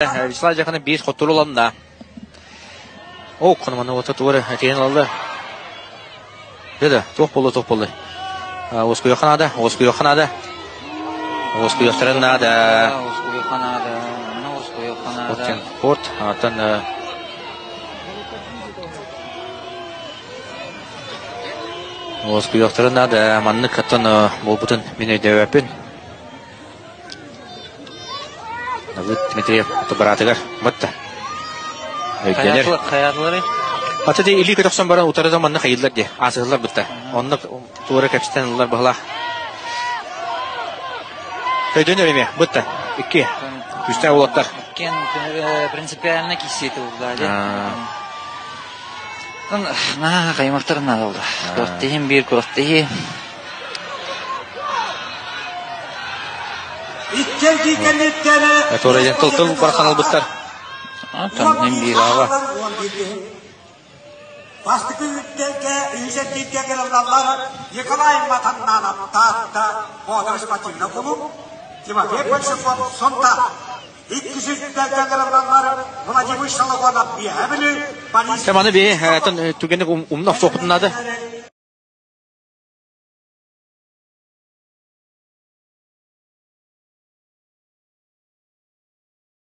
Вячеслав жақаны 5 қоттыр олanda. О, қоныманы оты туыры әтейін алды. Деді, тоқ болды. Осқы yoqanada. Осқы yoqtarında. Оттен порт, аттан Осқы yoqtarında манны каттан бол бұтын мен өйді өпін. Дмитриев баратыгар бытта. Қаярлары? Аты де илі көтіқсан баран ұтары заманны қайылдар де, асығылар бытта. Онны туыры кәпістен ұлар бағыла. Көйден өреме, бытта. Үкке, үсті олаттар. Үккен принципиально кесеті ұлда. Қаймақтар надо ұлда. Күрттейін, бір күрттейін. Это орайден тыл барқан албыттар. Тәннен бір аға. Бастықы үттерге, үйзеттетке керілдалар, Николай Матаннанам таатта Бодырыш Патинна болу, Тимофей Большаков сонта, 200-ттерге керілдалар, Владимир Шалығонап бейәбілі, Таманы бей, түгенік ұмнақ соқытынады.